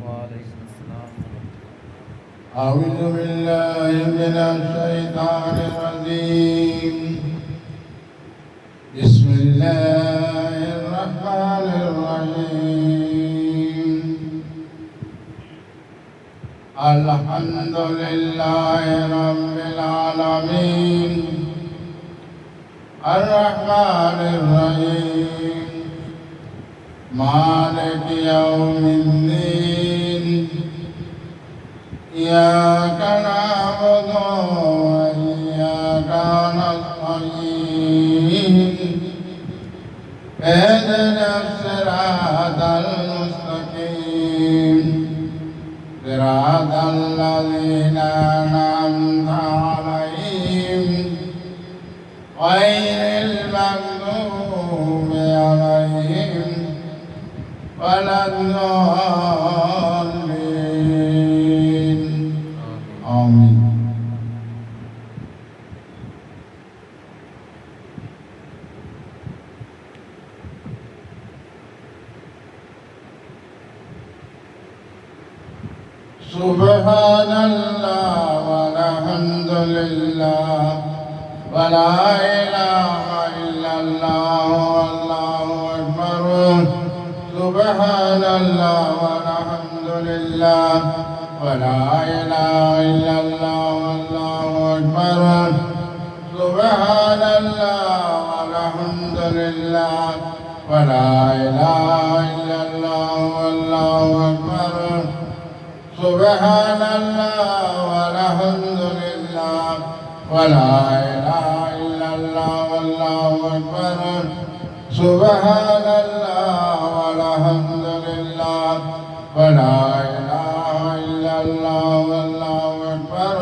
وعلیکم السلام۔ أعوذ بالله من الشيطان الرجيم بسم الله الرحمن الرحيم الحمد لله رب العالمين الرحمن الرحيم مالك يوم الدين إياك نعبد وإياك نستعين اهدنا الصراط المستقيم صراط الذين أنعمت عليهم غير المغضوب عليهم ولا الضالين آمين سبحان الله والحمد لله ولا إله إلا الله والله أكبر سبحان الله والحمد لله ولا إله إلا الله والله أكبر سبحان الله والحمد لله ولا إله إلا الله والله أكبر سبحان الله والحمد لله ولا إله إلا الله والله أكبر سبحان الله والحمد لله ولا إله إلا الله والله أكبر سبحان الله والحمد لله ولا إله إلا الله والله أكبر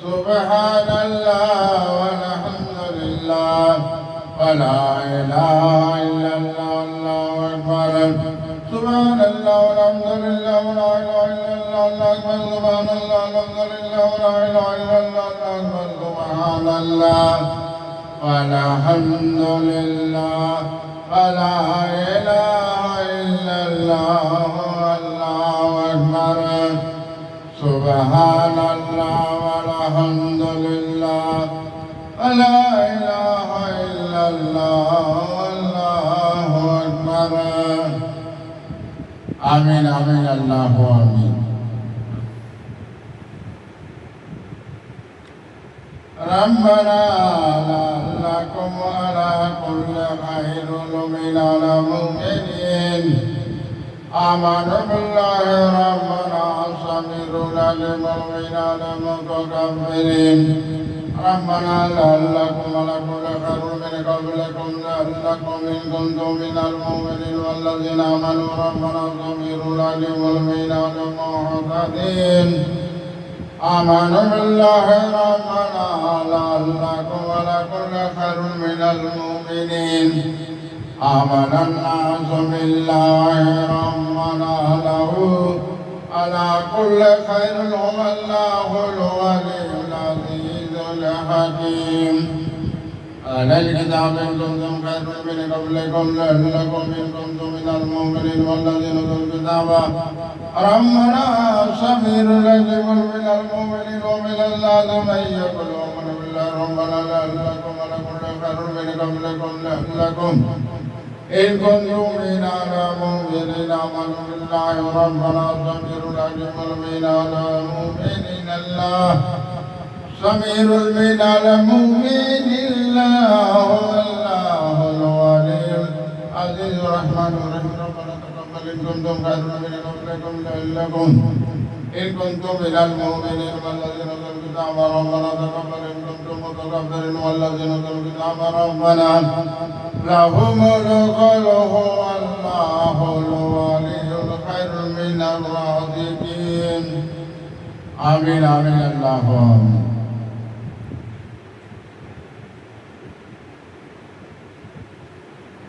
سبحان الله والحمد لله ولا إله إلا الله والله أكبر سبحان الله والحمد لله ولا إله إلا الله والله أكبر سبحان الله والحمد لله ولا إله إلا الله والله أكبر سبحان الله والحمد لله ولا إله إلا الله والله أكبر آمين آمين الله آمين ربنا لعلكم على كل خير من المؤمنين آمنوا بالله ربنا صبرنا للمؤمنين المتكبرين ربنا لعلكم على كل خير من قبلكم لعلكم إن كنتم من المؤمنين والذين آمنوا ربنا صبرنا للمؤمنين المهتدين آمنوا بالله ربنا لعلكم على كل خير من المؤمنين آمن الناس بالله ربنا له على كل خير هو الله الولي العزيز الحكيم أهل الكتاب إن كنتم خير من قبلكم لعلكم إن كنتم من المؤمنين والذين أوتوا الكتاب ربنا صبر لكم من المؤمنين ومن الناس من يقول آمنا بالله ربنا لعلكم على كل خير من قبلكم لعلكم إن كنتم من المؤمنين آمنوا بالله ربنا صبر لكم من المؤمنين الله سمير من المؤمن الله والله الولي العزيز الرحمن الرحيم ربنا تقبل إن كنتم خير من قبلكم لعلكم إن كنتم من المؤمنين والذين أوتوا الكتاب ربنا تقبل إن كنتم متكبرين والذين أوتوا الكتاب ربنا لهم الخلق والله الولي الخير من الرازقين آمين آمين الله آمين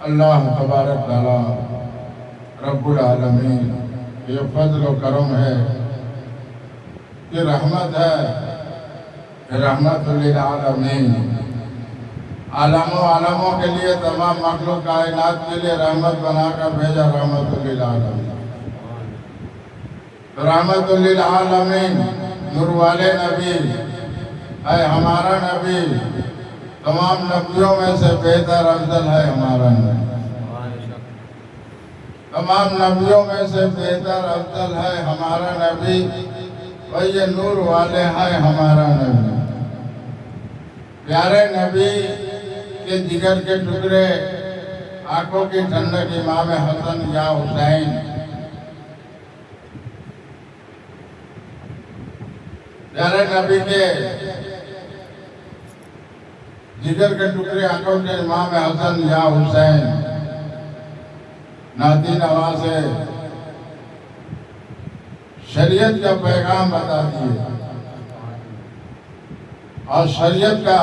اللہ تبارک تعالی رب العالمین یہ فضل و کرم ہے، یہ رحمت ہے، رحمت للعالمین، عالموں کے لیے، تمام مخلوق کائنات کے لیے رحمت بنا کر بھیجا، رحمت للعالمین۔ رحمت للعالمین نور والے نبی ہے ہمارا نبی، تمام نبیوں میں سے بہتر افضل ہے ہمارا نبی، تمام نبیوں میں سے بہتر افضل ہے ہمارا نبی، اور یہ نور والے ہے ہمارا نبی۔ پیارے نبی کے جگر کے ٹکڑے، آنکھوں کی ٹھنڈک امام حسن یا حسین، پیارے نبی کے جگر کے ٹکڑے آنکھوں کے امام حسن یا حسین، نعتی نواز شریعت کا پیغام بتاتی ہے، اور شریعت کا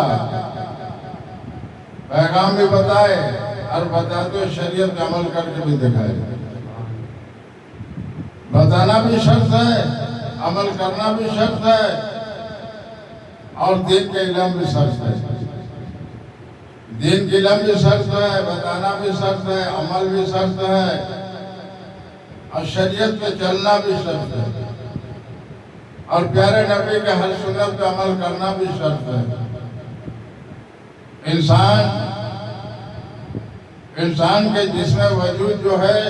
پیغام بھی بتائے اور بتاتے شریعت کا عمل کر کے بھی دکھائے۔ بتانا بھی شرط ہے، عمل کرنا بھی شرط ہے، اور دین کے علم بھی شرط ہے۔ دین کے علم بھی شرط ہے، بتانا بھی شرط ہے، عمل بھی شرط ہے، اور شریعت پہ چلنا بھی شرط ہے، اور پیارے نبی کے ہر سنت پہ عمل کرنا بھی شرط ہے۔ انسان کے جسم وجود جو ہے،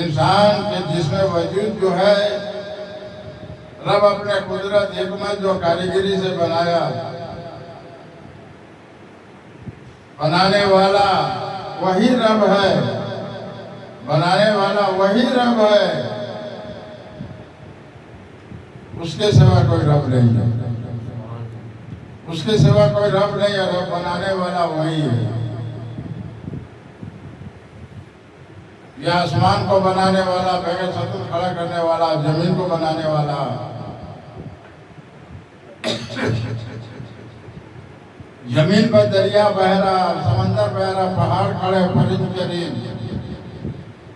انسان کے جسم وجود جو ہے، رب اپنے قدرت حکمت جو کاریگری سے بنایا، بنانے والا وہی رب ہے، بنانے والا وہی رب ہے، اس کے سوا کوئی رب نہیں ہے، اس کے سوا کوئی رب نہیں ہے، رب بنانے والا وہی ہے۔ یہ آسمان کو بنانے والا، بغیر ستون کھڑا کرنے والا، زمین کو بنانے والا، زمین پر دریا بہ رہا، سمندر بہ رہا، پہاڑ کھڑے، پرند چرند،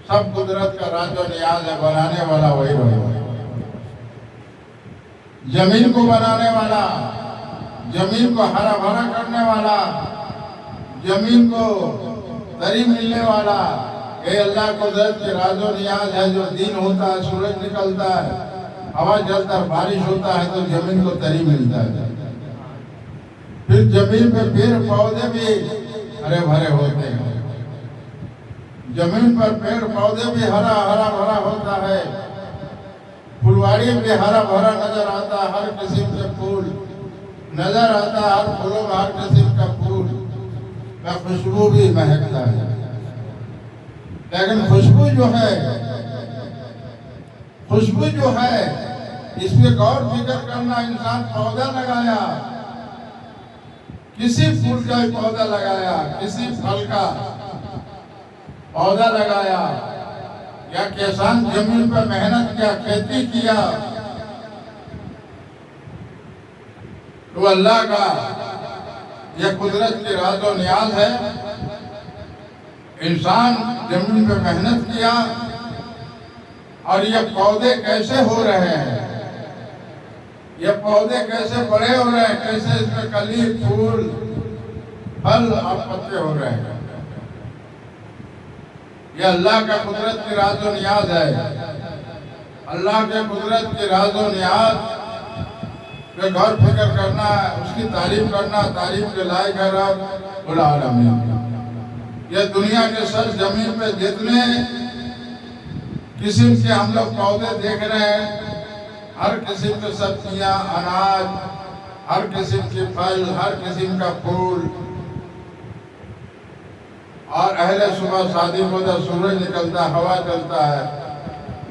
سب قدرت کا راز و نیاز ہے، بنانے والا وہی رب ہے۔ زمین کو بنانے والا، زمین کو ہرا بھرا کرنے والا، زمین کو تری ملنے والا، اے اللہ قدرت کے راز و نیاز ہے۔ جو دن ہوتا ہے سورج نکلتا ہے، ہوا چلتا ہے، بارش ہوتا ہے تو زمین کو تری ملتا ہے، پھر زمین پہ پیڑ پودے بھی ہرے بھرے ہوتے ہیں، زمین پر پیڑ پودے بھی ہرا بھرا ہوتا ہے، پھلواری بھی ہرا بھرا نظر آتا ہے، ہر قسم کے پھول نظر آتا ہے، ہر پھولوں میں ہر قسم کا پھول کا خوشبو بھی مہکتا ہے۔ لیکن خوشبو جو ہے اس پہ غور فکر کرنا، انسان پودا لگایا، کسی پھول کا پودا لگایا، کسی پھل کا پودا لگایا، یا کسان زمین پر محنت کیا، کھیتی کیا، تو اللہ کا یہ قدرت کی راز و نیاز ہے۔ انسان زمین پہ محنت کیا، اور یہ پودے کیسے ہو رہے ہیں، یہ پودے کیسے بڑے ہو رہے ہیں، کیسے اس میں کلی، پھول، پھل اور پتے ہو رہے ہیں، یہ اللہ کا قدرت کی راز و نیاز ہے۔ اللہ کے قدرت کی راز و نیاز پہ غور فکر کرنا، اس کی تعریف کرنا، تعریف کے لائق ہے رب العالمین۔ یہ دنیا کے سر زمین پہ جتنے قسم کے ہم لوگ پودے دیکھ رہے ہیں، ہر قسم کے سبزیاں، اناج، ہر قسم کے پھل، ہر قسم کا پھول، اور اہل صبح صادق ہوتا ہے، سورج نکلتا ہے، ہوا چلتا ہے،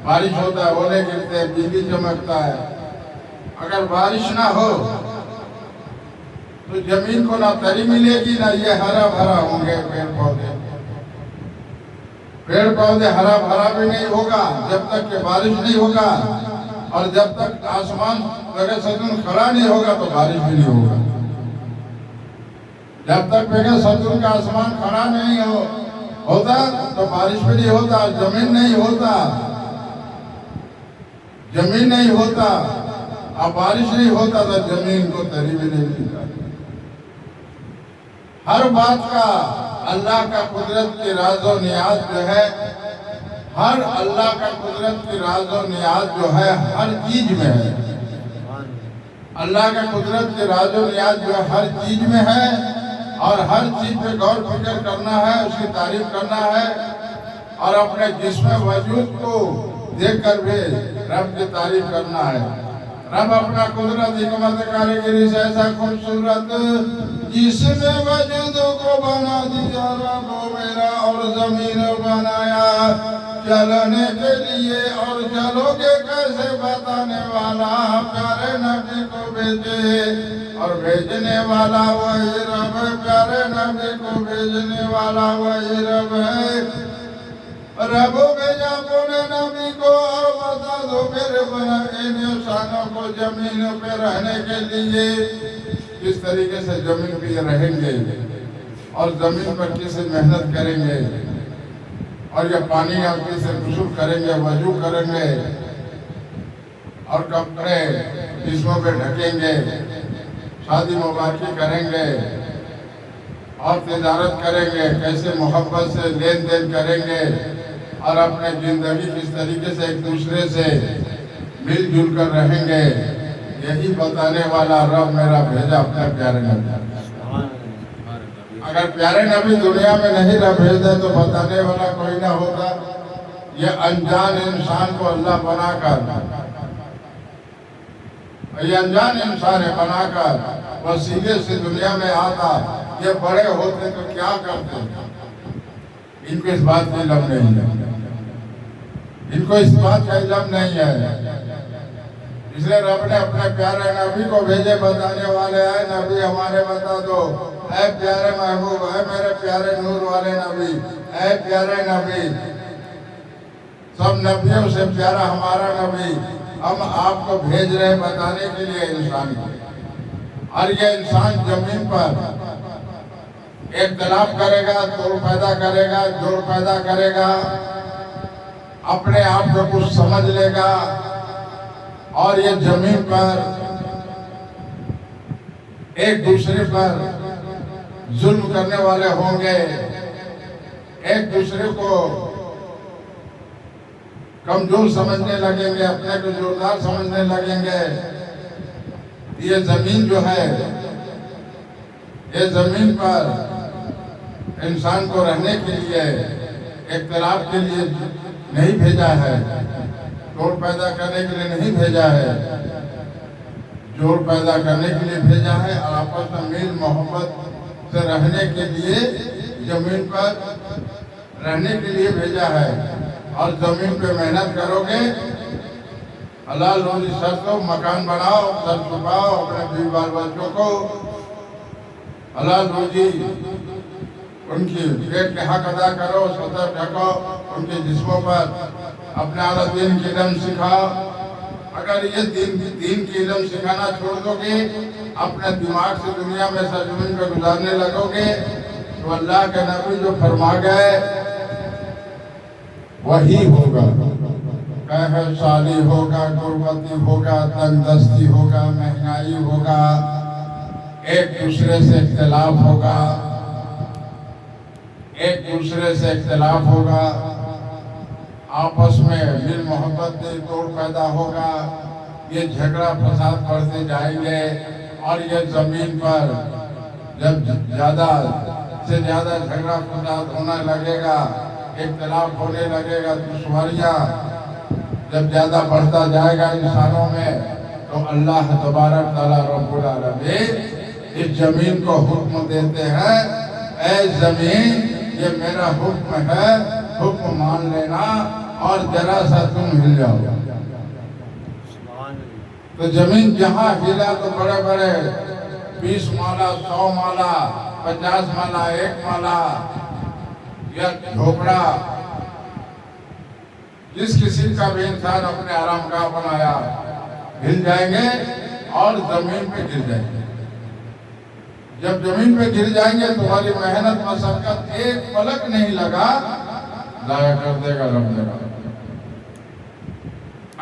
بارش ہوتا ہے، اولے گرتے ہیں، بجلی چمکتا ہے۔ اگر بارش نہ ہو تو زمین کو نہ تری ملے گی، نہ یہ ہرا بھرا ہوں گے پیڑ پودے۔ پیڑ پودے ہرا بھرا بھی نہیں ہوگا جب تک کہ بارش نہیں ہوگا، اور جب تک آسمان بغیر ستون کھڑا نہیں ہوگا تو بارش بھی نہیں ہوگا۔ جب تک بغیر ستون کا آسمان کھڑا نہیں ہوتا تو بارش بھی نہیں ہوتا، زمین نہیں ہوتا، زمین نہیں ہوتا، اور بارش نہیں ہوتا تو زمین کو تری بھی نہیں ملتا۔ ہر بات کا اللہ کا قدرت کی راز و نیاز جو ہے ہر اللہ کا قدرت کی راز و نیاز جو ہے ہر چیز میں ہے. اللہ کا قدرت کی راز و نیاز جو ہے ہر چیز میں ہے اور ہر چیز پہ غور فکر کرنا ہے, اس کی تعریف کرنا ہے اور اپنے جسم وجود کو دیکھ کر بھی رب کی تعریف کرنا ہے. رب اپنا قدرت حکمت کاریگری سے ایسا خوبصورت جس نے وجود کو بنا دیا رب میرا اور زمین بنایا چلنے کے لیے اور چلو گے کیسے بتانے والا پیارے نبی کو بھیجے اور بھیجنے والا وہی رب ہے. پیارے نبی کو بھیجنے والا وہی رب ہے. رب بھیجا اپنے نبی کو اور بتا دو میرے بنا ان انسانوں کو زمین پہ رہنے کے لیے کس طریقے سے زمین پہ رہیں گے اور زمین پر کیسے محنت کریں گے اور یہ پانی آپ کیسے غسل کریں گے, وضو کریں گے اور کپڑے جسموں پہ ڈھکیں گے, شادی مبارکی کریں گے اور تجارت کریں گے, کیسے محبت سے لین دین کریں گے اور اپنے زندگی کس طریقے سے ایک دوسرے سے مل جل کر رہیں گے. یہی بتانے والا رب میرا بھیجا اپنے پیارے نبی. اگر پیارے نبی دنیا میں نہیں رب بھیجتے تو بتانے والا کوئی نہ ہوتا. یہ انجان انسان کو اللہ بنا کر, یہ انجان انسان ہے بنا کر وسیلے سے دنیا میں آتا. یہ بڑے ہوتے تو کیا کرتے, ان کو اس بات کا علم نہیں ہے, ان کو اس بات کا علم نہیں ہے. اس لیے رب نے اپنے پیارے نبی کو بھیجے بتانے والے اے نبی ہمارے بتا دو, اے پیارے محبوب, اے میرے پیارے نور والے نبی, اے پیارے نبی, سب نبیوں سے پیارا ہمارا نبی, ہم آپ کو بھیج رہے بتانے کے لیے انسان کو. اور یہ انسان زمین پر اختلاف کرے گا, توڑ پیدا کرے گا, جوڑ پیدا کرے گا, اپنے آپ کو کچھ سمجھ لے گا اور یہ زمین پر ایک دوسرے پر ظلم کرنے والے ہوں گے, ایک دوسرے کو کمزور سمجھنے لگیں گے, اپنے کو زوردار سمجھنے لگیں گے. یہ زمین جو ہے, یہ زمین پر انسان کو رہنے کے لیے, اختلاف کے لیے نہیں بھیجا ہے, توڑ پیدا کرنے کے لیے نہیں بھیجا ہے, جوڑ پیدا کرنے کے لیے بھیجا ہے اور آپس میں میل محبت سے رہنے کے لیے زمین پر رہنے کے لیے بھیجا ہے. اور زمین پہ محنت کرو گے, حلال روزی سر کو مکان بناؤ, سر چھپاؤ, اپنے بیوی بال بچوں کو حلال روزی ان کی پیٹ کے حق ادا کرو, سطر ڈھکو, ان کے جسموں پر اپنے اعلیٰ دین کی علم سکھاؤ. اگر یہ دین کی علم سکھانا چھوڑ دو گے, اپنے دماغ سے دنیا میں سرزمین پہ گزارنے لگو گے, تو اللہ کے نبی جو فرما گئے وہی ہوگا. قحط سالی ہوگا, غربتی ہوگا, تنگ دستی ہوگا, مہنگائی ہوگا, ایک دوسرے سے اختلاف ہوگا, ایک دوسرے سے اختلاف ہوگا, آپس میں مل محبت میں توڑ پیدا ہوگا, یہ جھگڑا فساد بڑھتے جائیں گے. اور یہ زمین پر جب زیادہ سے زیادہ جھگڑا فساد ہونے لگے گا, اختلاف ہونے لگے گا, دشواریاں جب زیادہ بڑھتا جائے گا انسانوں میں, تو اللہ تبارک تعالیٰ رب العالمین اس زمین کو حکم دیتے ہیں, اے زمین یہ میرا حکم ہے, حکم مان لینا اور ذرا سا تم ہل جاؤ. تو زمین جہاں ہلا تو بڑے بڑے 20 مالا, 100 مالا, 50 مالا, 1 مالا یا جھوپڑا, جس کسی کا بھی انسان اپنے آرام گاہ بنایا, ہل جائیں گے اور زمین پہ گر جائیں گے. جب زمین پہ گر جائیں گے تمہاری محنت مشقت ایک پلک نہیں لگا, ضائع کر دے گا رب جگہ.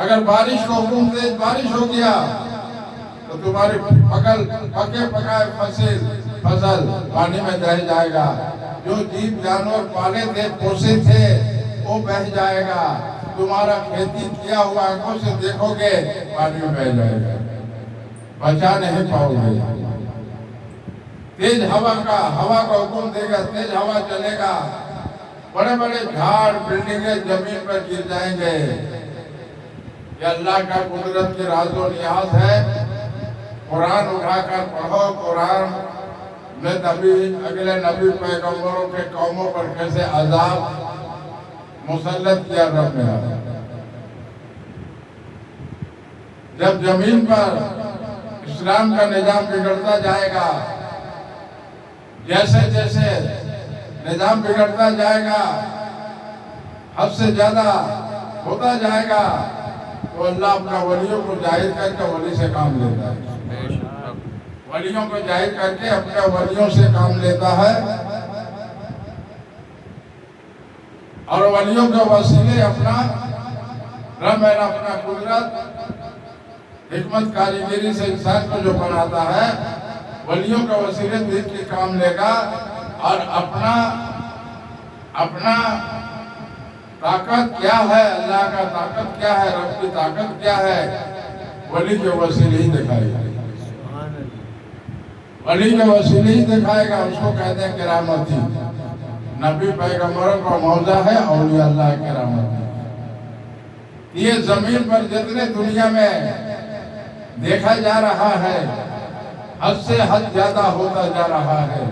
اگر بارش کو حکم تیز بارش ہو گیا تو تمہاری پکے پکائے فصل پانی میں رہ جائے گا. جو جیب جانور پالے تھے, پوسے تھے, وہ بہ جائے گا. تمہارا کھیتی کیا ہوا آنکھوں سے دیکھو گے پانی میں بہ جائے گا, بچا نہیں پاؤ گے. تیز ہوا کا حکم دے گا, تیز ہوا چلے گا, بڑے بڑے جھاڑ بلڈنگیں زمین پر گر جائیں گے. یہ اللہ کا قدرت کے راز و نیاز ہے. قرآن اٹھا کر پڑھو. قرآن میں اگلے نبی پیغمبروں کے قوموں پر کیسے عذاب مسلط کیا رب میرا. جب زمین پر اسلام کا نظام بگڑتا جائے گا, جیسے جیسے نظام بگڑتا جائے گا, حد سے زیادہ ہوتا جائے گا, تو اللہ اپنا ولیوں کو ظاہر کر کے ولی سے کام لیتا ہے. ولیوں کو ظاہر کر کے اپنے ولیوں سے کام لیتا ہے, اور ولیوں کے وسیلے اپنا رب اپنا قدرت حکمت کاریگری سے انسان کو جو بناتا ہے, ولیوں کا وسیلے دین کے کام لے گا, اور اپنا طاقت کیا ہے, اللہ کا طاقت کیا ہے, رب کی طاقت کیا ہے, ولی کے وسیلے ہی دکھائے گا. ولی کے وسیلے ہی دکھائے گا. اس کو کہتے ہیں کرامتی. نبی پیغمبروں کا موضع ہے اولیاء اللہ کرامتی. یہ زمین پر جتنے دنیا میں دیکھا جا رہا ہے, حد سے حد زیادہ ہوتا جا رہا ہے,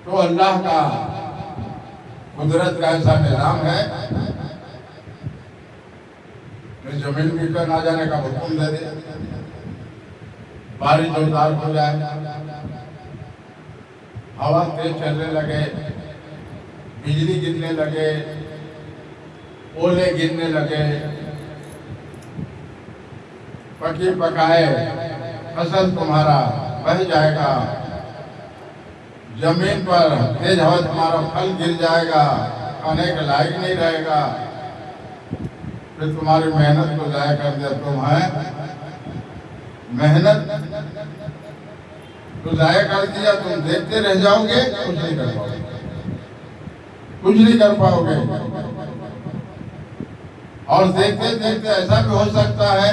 تو اللہ کا قدرت کا ایسا نظام ہے. زمین بھی کر نہ جانے کا حکم دے دے, بارش زوردار ہو جائے, ہوا تیز چلنے لگے, بجلی گرنے لگے, اولے گرنے لگے, پکی پکائے فصل تمہارا بہ جائے گا. زمین پر تیز ہوا تمہارا پھل گر جائے گا, کھانے کے لائق نہیں رہے گا. پھر تمہاری محنت کو ضائع کر دیا. تمہیں محنت تو ضائع کر دیا, تم دیکھتے رہ جاؤ گے, کچھ نہیں کر پاؤ گے, کچھ نہیں کر پاؤ گے. اور دیکھتے دیکھتے ایسا بھی ہو سکتا ہے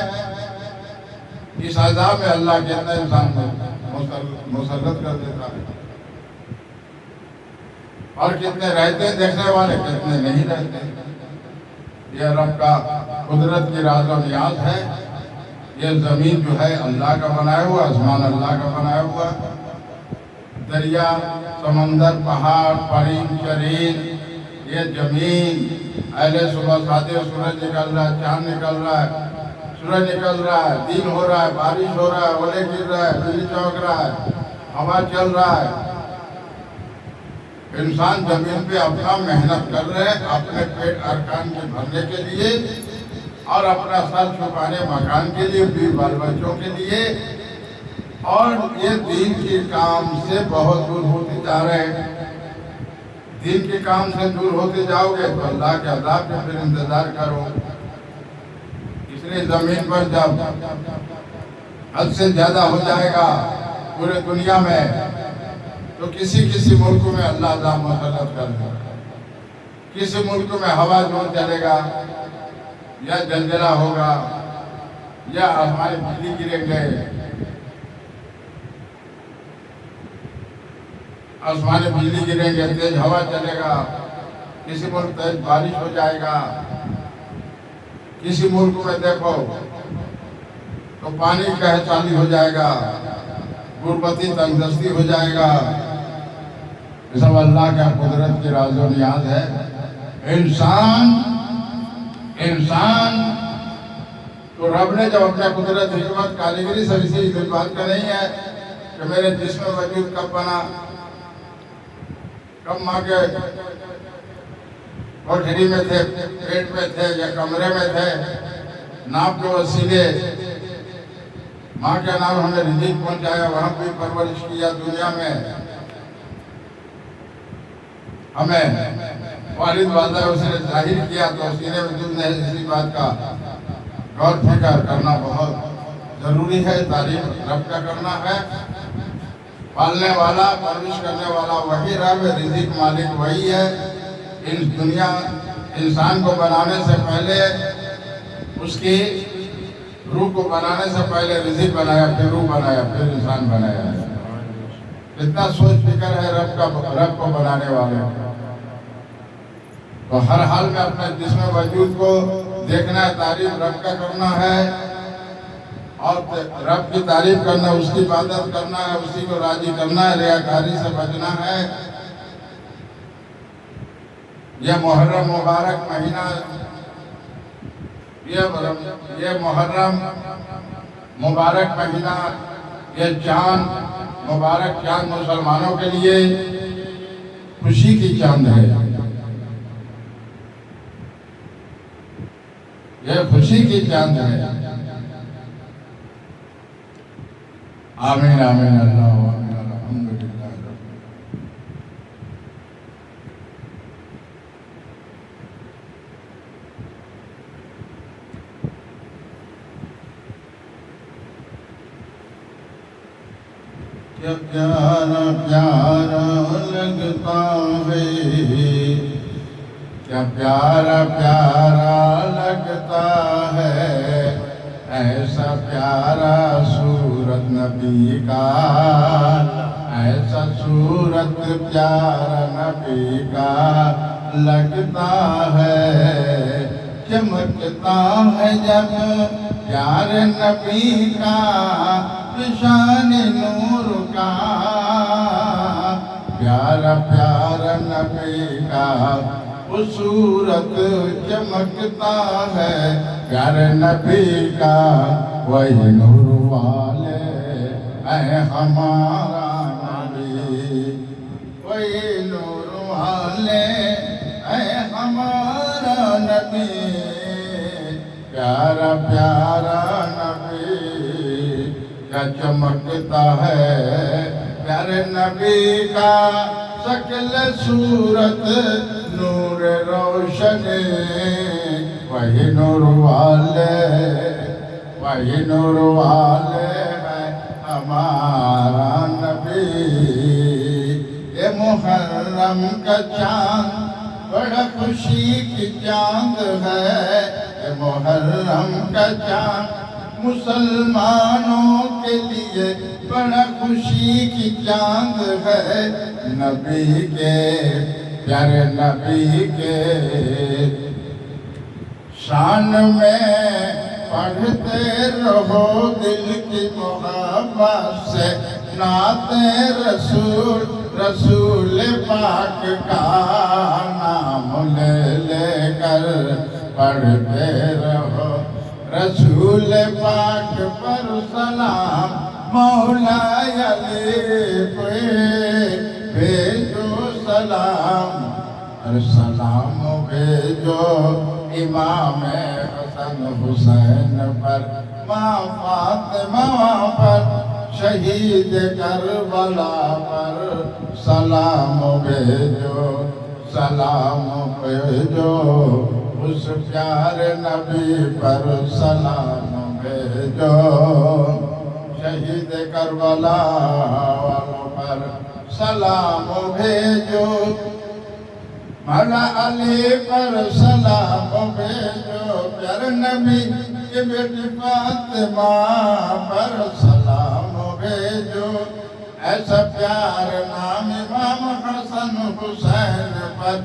اس عذاب میں اللہ کتنا انسان مسلط کر دیتا ہے, اور کتنے رہتے دیکھنے والے, کتنے نہیں رہتے. یہ رب کا قدرت کی راز و نیاز ہے. یہ زمین جو ہے اللہ کا بنایا ہوا, آسمان اللہ کا بنایا ہوا, دریا, سمندر, پہاڑ, پرند چرند, یہ زمین اہل صبح ساتے سورج نکل رہا ہے, چاند نکل رہا ہے, سورج نکل رہا ہے, دن ہو رہا ہے, بارش ہو رہا ہے, اولے گر رہا ہے, بجلی چمک رہا ہے, ہوا چل رہا ہے. انسان زمین پہ اپنا محنت کر رہے ہیں اپنے پیٹ ارکان کے بھرنے کے لیے, اور اپنا سر چھپانے مکان کے لیے, بھی بال بچوں کے لیے. اور یہ دین کے کام سے بہت دور ہوتے جا رہے ہیں. دین کے کام سے دور ہوتے جاؤ گے تو اللہ کے عذاب کا پھر انتظار کرو. اس لیے زمین پر جب حد سے زیادہ ہو جائے گا پورے دنیا میں, تو کسی ملک میں اللہ عذاب مسلط کر دے. کسی ملک میں ہوا زور چلے گا, یا زلزلہ ہوگا, یا ہماری بجلی گریں گے, آسمانی بجلی گریں گے, تیز ہوا چلے گا, کسی ملک تیز بارش ہو جائے گا. کسی ملک میں دیکھو تو پانی قحط چالی ہو جائے گا, غربتی تنگدستی ہو جائے گا. یہ سب اللہ کا قدرت کی راز و نیاز ہے. انسان تو رب نے جب اپنے قدرت حکمت کاریگری سے اسی بات کا نہیں ہے کہ میرے جسم وجود کب بنا, کب ماں کے کوٹھری میں تھے, پیٹ میں تھے, یا کمرے میں تھے, ناپ کے وسیلے ماں کے نام ہمیں رزق پہنچایا, وہاں بھی پرورش کیا. دنیا میں ہمیں والد والدہ اس نے ظاہر کیا, تو سینے میں دل نہیں. اسی بات کا غور فکر کرنا بہت ضروری ہے. تعریف رب کا کرنا ہے. پالنے والا, پرورش کرنے والا وہی رب ہے, رزق مالک وہی ہے. دنیا انسان کو بنانے سے پہلے اس کی روح کو بنانے سے پہلے رزق بنایا، پھر روح بنایا، پھر انسان بنایا ہے۔ اتنا سوچ فکر ہے رب کو بنانے والے۔ تو ہر حال میں اپنے جسم وجود کو دیکھنا ہے، تعریف رب کا کرنا ہے، اور رب کی تعریف کرنا، اس کی عبادت کرنا ہے، اسی کو راضی کرنا ہے، ریاکاری سے بچنا ہے۔ یہ محرم مبارک مہینہ، یہ محرم مبارک مہینہ، یہ چاند مبارک چاند مسلمانوں کے لیے خوشی کی چاند ہے، یہ خوشی کی چاند ہے۔ آمین آمین اللہ آمین الحمدللہ۔ کیا پیارا پیارا لگتا ہے، کیا پیارا پیارا لگتا ہے، ایسا پیارا صورت نبی کا، ایسا صورت پیارا نبی کا لگتا ہے، چمکتا ہے جب پیار نبی کا، شان نور کا، پیارا پیارا نبی کا وہ صورت چمکتا ہے، پیارے نبی کا وہی نور والے، اے ہمارا نبی، وہی نور والے، اے ہمارا نبی، پیارا پیارا نبی کیا چمکتا ہے، پیارے نبی کا شکل صورت نور روشن، وہی نور والے، وہی نور والے ہے ہمارا نبی۔ یہ محرم کا چاند بڑا خوشی کی چاند ہے، یہ محرم کا چاند مسلمانوں کے لیے بڑا خوشی کی چاند ہے، نبی کے پیارے نبی کے شان میں پڑھتے رہو دل کی محبت سے نعت رسول، رسول پاک کا نام لے لے کر پڑھتے رہو، رسول پاک پر سلام، مولا علی پہ بھیجو سلام، اور سلام بھیجو امام حسن حسین پر، ماں فاطمہ پر، شہید کربلا پر، سلام بھیجو، سلام بھیجو، اس پیارے نبی پر سلام بھیجو، شہید کربلا والوں پر سلام بھیجو، مولا علی پر سلام بھیجو، پیارے نبی کی بیٹی فاطمہ پر سلام بھیجو، ایسا پیار نام امام حسن حسین پر،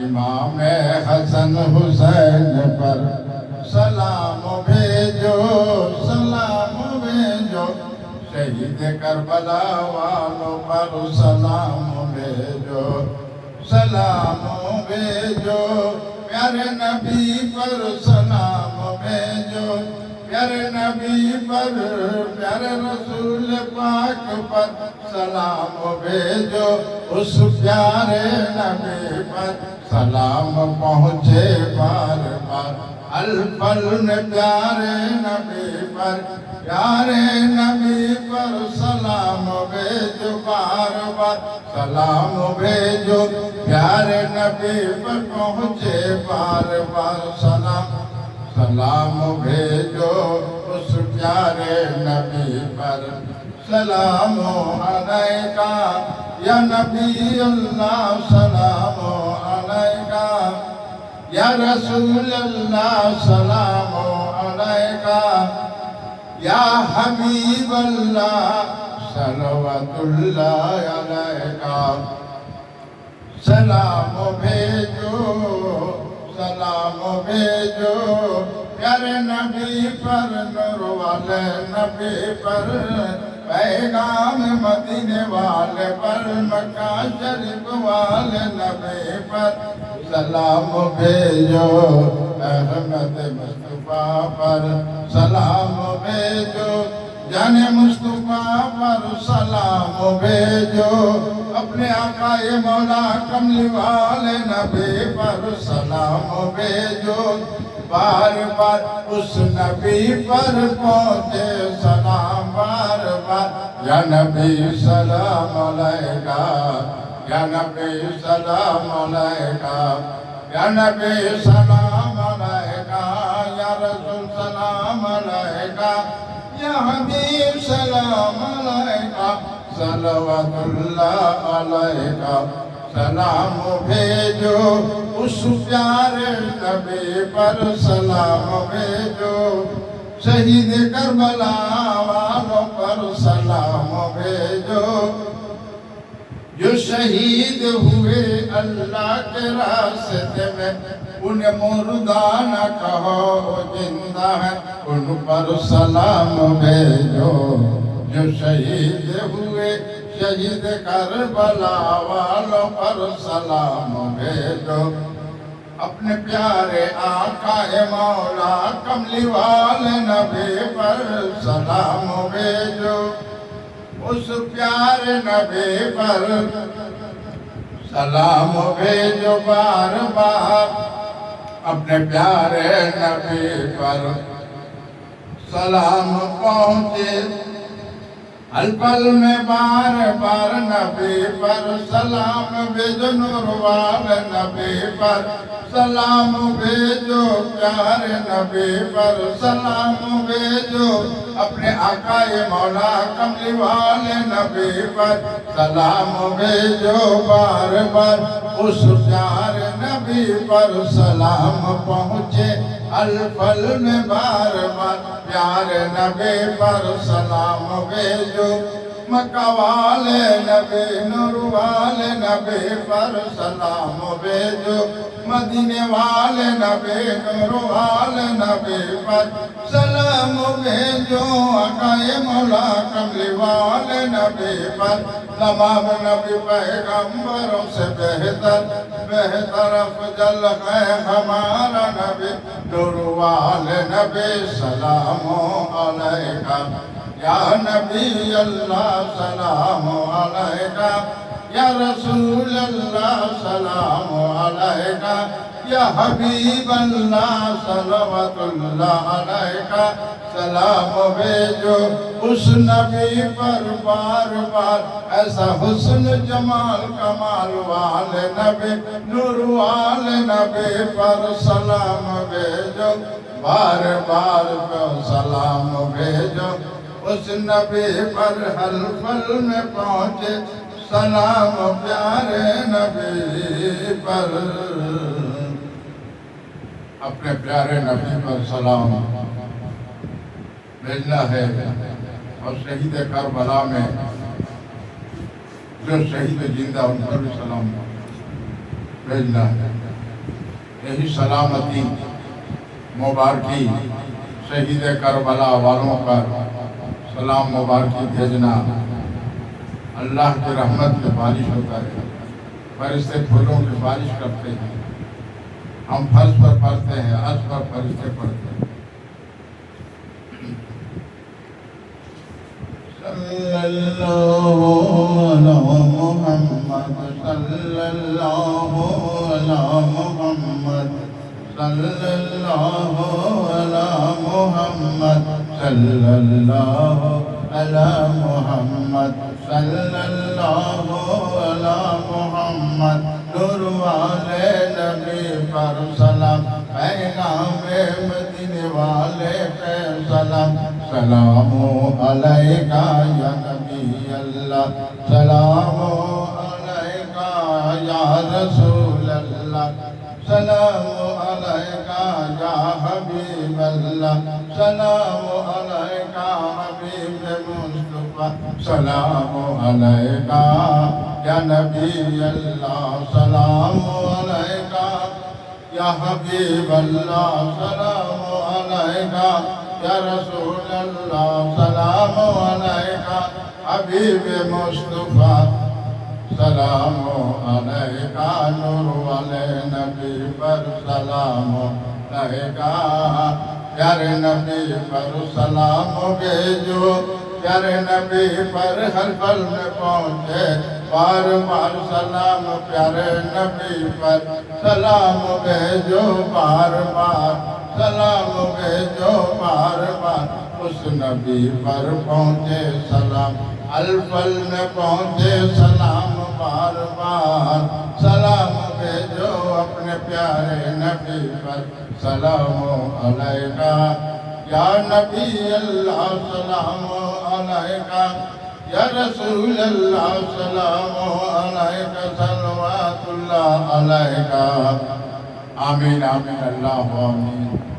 امام حسن حسین پر سلام بھیجو، سلام بھیجو، شہید کربلا والوں پر سلام بھیجو، سلام بھیجو، پیارے نبی پر سلام بھیجو، پیارے نبی پر، پیارے رسول پاک پر سلام بھیجو، اس پیارے نبی پر سلام پہنچے بار بار، الفل نے پیارے نبی پر، پیارے نبی پر سلام بھیجو بار بار، سلام بھیجو، پیارے نبی پر پہنچے بار بار سلام، سلام بھیجو اس پیارے نبی پر، سلام علیکہ یا نبی اللہ، سلام علیکہ یا رسول اللہ سلام علیکہ یا حبیب اللہ صلوات اللہ علیکہ سلام بھیجو پیارے نبی پر نور والے نبی پر پیغام مدینے والے پر مکہ شریف والے نبی پر سلام بھیجو احمد مصطفیٰ پر سلام بھیجو جانے مصطفیٰ پر سلام بھیجو اپنے آقا مولا کملی والے نبی پر سلام بھیجو بار بار اس نبی پر پہنچے سلام بار بار یا نبی سلام علیکہ یا نبی سلام علیکہ یا نبی سلام علیکہ یا رسول سلام علیکہ یا حبیب سلام علیکہ صلوات اللہ علیکہ سلام بھیجو اس پیارے نبی پر سلام بھیجو شہید کربلا والوں پر سلام بھیجو جو شہید ہوئے اللہ کے راستے میں انہیں مردہ نہ کہو زندہ ہے ان پر سلام بھیجو جو شہید ہوئے شہید کربلا والوں پر سلام بھیجو اپنے پیارے آقا مولا کملی والے نبی پر سلام بھیجو اس پیارے نبی پر سلام بھیجو بار بار اپنے پیارے نبی پر سلام پہنچے ہر پل میں بار بار نبی پر سلام بھیجو نور والے نبی پر سلام بھیجو پیارے نبی پر سلام بھیجو اپنے آقا مولا کملی والے نبی پر سلام بھیجو بار بار اس پیارے نبی پر سلام پہنچے الفل میں بار بار پیارے نبی پر سلام بھیجو مکہ والے نبی نور والے نبی پر سلام بھیجو مدینے والے نبی نور والے نبی پر سلام بھیجو آقا مولا کملی والے نبی پر تمام نبی پیغمبروں سے بہتر افضل ہے ہمارا نبی نور والے نبی سلام علیکہ یا نبی اللہ سلام علیکہ یا رسول اللہ سلام علیکہ یا حبیب اللہ صلوات اللہ علیکہ سلام بھیجو اس نبی پر بار بار ایسا حسن جمال کمال والے نبی نور والے نبی پر سلام بھیجو بار بار سلام بھیجو اس نبی پر ہر پل میں پہنچے سلام پیارے نبی پر اپنے پیارے نبی پر سلام بھیجنا ہے اور شہید کربلا میں جو شہید زندہ ان پر بھی سلام بھیجنا ہے یہی سلامتی مبارکی شہید کربلا والوں پر سلام مبارکی بھیجنا اللہ کی رحمت میں بارش ہوتا ہے فرشتے پھولوں کی بارش کرتے ہیں ہم فرش پر پڑھتے ہیں عرش پر فرشتے پڑھتے ہیں صلی اللہ علی محمد صلی اللہ علی محمد صلی اللہ علی محمد صلی اللہ علی محمد صلی اللہ علی محمد نور والے نبی پر سلام پیغام مدینے والے پہ سلام سلام علیکہ یا نبی اللہ سلام علیکہ یا رسول اللہ سلام علیکہ یا حبیب اللہ سلام علیکہ حبیب مصطفیٰ سلام علیکہ یا نبی اللہ سلام علیکہ یا حبیب اللہ سلام علیکہ یا رسول اللہ سلام علیکہ حبیب مصطفیٰ سلام علیکہ نور والے نبی پر سلام علیکہ پیارے نبی پر سلام بھیجو پیارے نبی پر ہر پل میں پہنچے بار بار سلام پیارے نبی پر سلام بھیجو بار بار سلام بھیجو بار بار اس نبی پر پہنچے سلام الفل میں پہنچے سلام بار بار سلام بھیجو اپنے پیارے نبی پر سلام علیکہ یا نبی اللہ سلام علیکہ یا رسول اللہ سلام علیکہ صلوات اللہ علیکہ آمین آمین اللہ آمین